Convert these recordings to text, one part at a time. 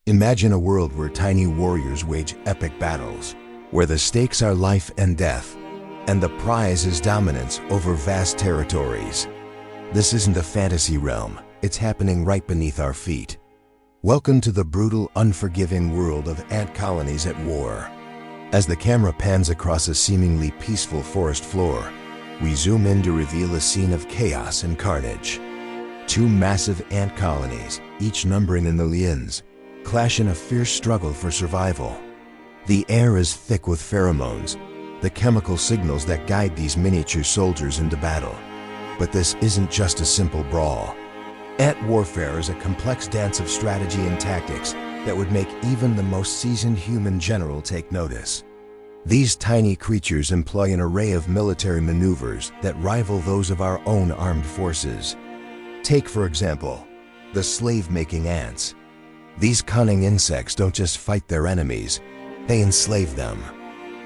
Imagine a world where tiny warriors wage epic battles, where the stakes are life and death, and the prize is dominance over vast territories. This isn't a fantasy realm, it's happening right beneath our feet. Welcome to the brutal, unforgiving world of ant colonies at war. As the camera pans across a seemingly peaceful forest floor, we zoom in to reveal a scene of chaos and carnage. Two massive ant colonies, each numbering in the millions, clash in a fierce struggle for survival. The air is thick with pheromones, the chemical signals that guide these miniature soldiers into battle. But this isn't just a simple brawl. Ant warfare is a complex dance of strategy and tactics that would make even the most seasoned human general take notice. These tiny creatures employ an array of military maneuvers that rival those of our own armed forces. Take, for example, the slave-making ants. These cunning insects don't just fight their enemies, they enslave them.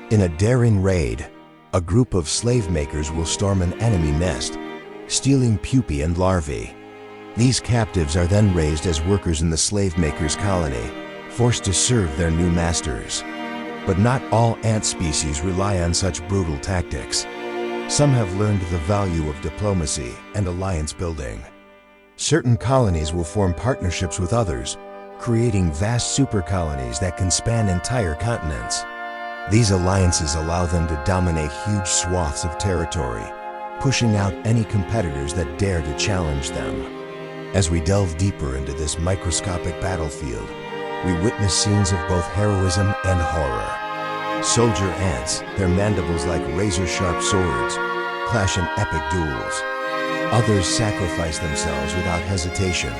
In a daring raid, a group of slave makers will storm an enemy nest, stealing pupae and larvae. These captives are then raised as workers in the slave makers' colony, forced to serve their new masters. But not all ant species rely on such brutal tactics. Some have learned the value of diplomacy and alliance building. Certain colonies will form partnerships with others, creating vast super colonies that can span entire continents. These alliances allow them to dominate huge swaths of territory, pushing out any competitors that dare to challenge them. As we delve deeper into this microscopic battlefield, we witness scenes of both heroism and horror. Soldier ants, their mandibles like razor-sharp swords, clash in epic duels. Others sacrifice themselves without hesitation,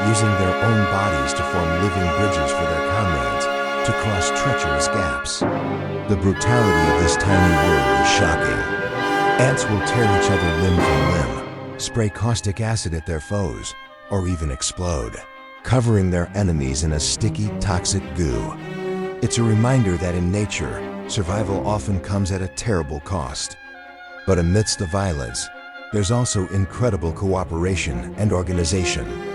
using their own bodies to form living bridges for their comrades to cross treacherous gaps. The brutality of this tiny world is shocking. Ants will tear each other limb from limb, spray caustic acid at their foes, or even explode, covering their enemies in a sticky, toxic goo. It's a reminder that in nature, survival often comes at a terrible cost. But amidst the violence, there's also incredible cooperation and organization.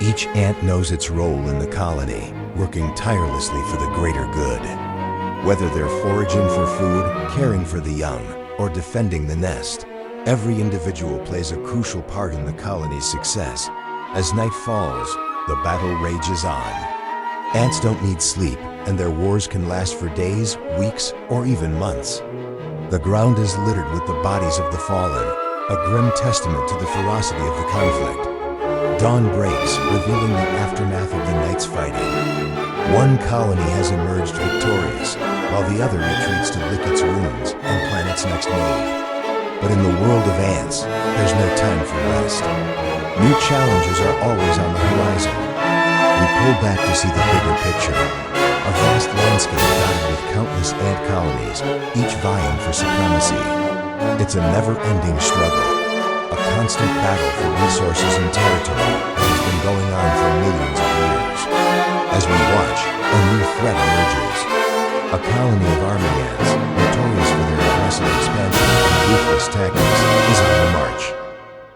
Each ant knows its role in the colony, working tirelessly for the greater good. Whether they're foraging for food, caring for the young, or defending the nest, every individual plays a crucial part in the colony's success. As night falls, the battle rages on. Ants don't need sleep, and their wars can last for days, weeks, or even months. The ground is littered with the bodies of the fallen, a grim testament to the ferocity of the conflict. Dawn breaks, revealing the aftermath of the night's fighting. One colony has emerged victorious, while the other retreats to lick its wounds and plan its next move. But in the world of ants, there's no time for rest. New challenges are always on the horizon. We pull back to see the bigger picture, a vast landscape dotted with countless ant colonies, each vying for supremacy. It's a never-ending struggle, a constant battle for resources and territory that has been going on for millions of years. As we watch, a new threat emerges. A colony of army ants, notorious for their aggressive expansion and ruthless tactics, is on the march.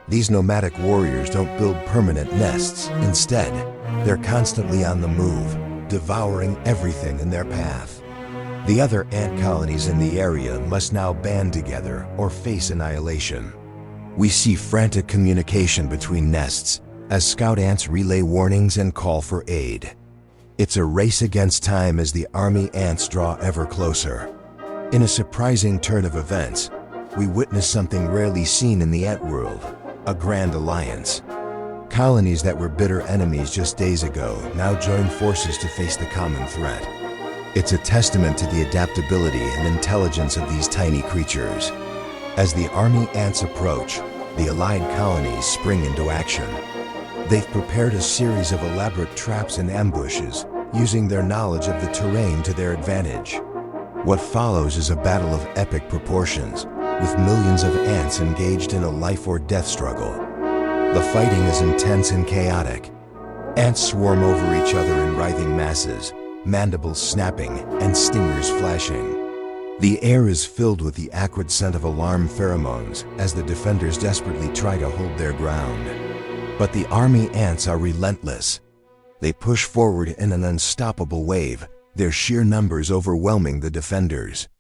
These nomadic warriors don't build permanent nests. Instead, they're constantly on the move, devouring everything in their path. The other ant colonies in the area must now band together or face annihilation. We see frantic communication between nests as scout ants relay warnings and call for aid. It's a race against time as the army ants draw ever closer. In a surprising turn of events, we witness something rarely seen in the ant world, a grand alliance. Colonies that were bitter enemies just days ago now join forces to face the common threat. It's a testament to the adaptability and intelligence of these tiny creatures. As the army ants approach, the allied colonies spring into action. They've prepared a series of elaborate traps and ambushes, using their knowledge of the terrain to their advantage. What follows is a battle of epic proportions, with millions of ants engaged in a life or death struggle. The fighting is intense and chaotic. Ants swarm over each other in writhing masses, mandibles snapping and stingers flashing. The air is filled with the acrid scent of alarm pheromones as the defenders desperately try to hold their ground. But the army ants are relentless. They push forward in an unstoppable wave, their sheer numbers overwhelming the defenders.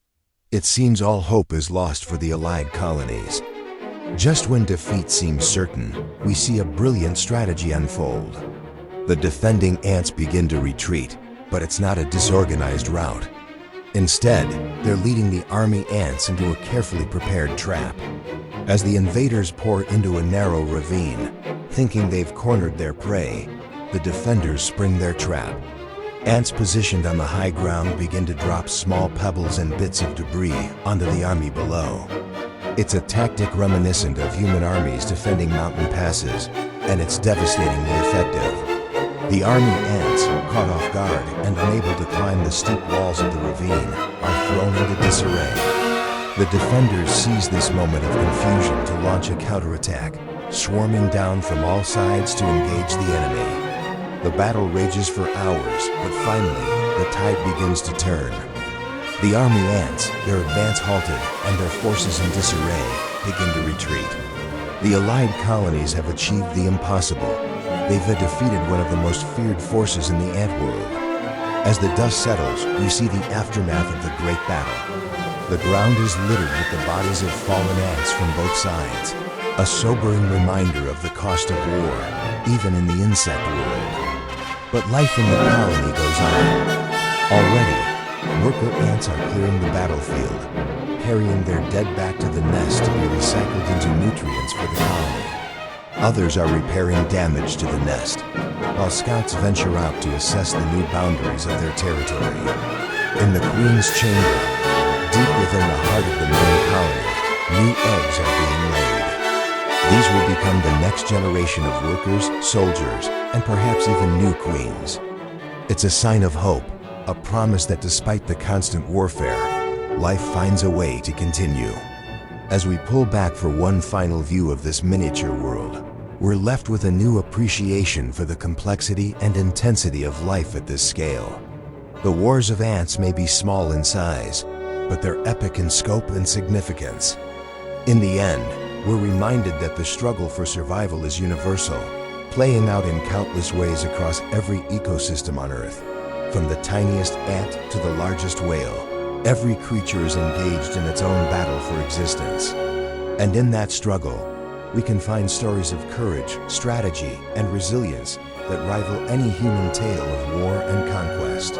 It seems all hope is lost for the Allied colonies. Just when defeat seems certain, we see a brilliant strategy unfold. The defending ants begin to retreat, but it's not a disorganized rout. Instead, they're leading the army ants into a carefully prepared trap. As the invaders pour into a narrow ravine, thinking they've cornered their prey, the defenders spring their trap. Ants positioned on the high ground begin to drop small pebbles and bits of debris onto the army below. It's a tactic reminiscent of human armies defending mountain passes, and it's devastatingly effective. The army ants, caught off guard and unable to climb the steep walls of the ravine, are thrown into disarray. The defenders seize this moment of confusion to launch a counterattack, swarming down from all sides to engage the enemy. The battle rages for hours, but finally, the tide begins to turn. The army ants, their advance halted, and their forces in disarray, begin to retreat. The Allied colonies have achieved the impossible. They've defeated one of the most feared forces in the ant world. As the dust settles, we see the aftermath of the great battle. The ground is littered with the bodies of fallen ants from both sides, a sobering reminder of the cost of war, even in the insect world. But life in the colony goes on. Already, worker ants are clearing the battlefield, carrying their dead back to the nest to be recycled into nutrients for the colony. Others are repairing damage to the nest, while scouts venture out to assess the new boundaries of their territory. In the Queen's chamber, deep within the heart of the main colony, new eggs are being laid. These will become the next generation of workers, soldiers, and perhaps even new queens. It's a sign of hope, a promise that despite the constant warfare, life finds a way to continue. As we pull back for one final view of this miniature world, we're left with a new appreciation for the complexity and intensity of life at this scale. The wars of ants may be small in size, but they're epic in scope and significance. In the end, we're reminded that the struggle for survival is universal, playing out in countless ways across every ecosystem on Earth. From the tiniest ant to the largest whale, every creature is engaged in its own battle for existence. And in that struggle, we can find stories of courage, strategy, and resilience that rival any human tale of war and conquest.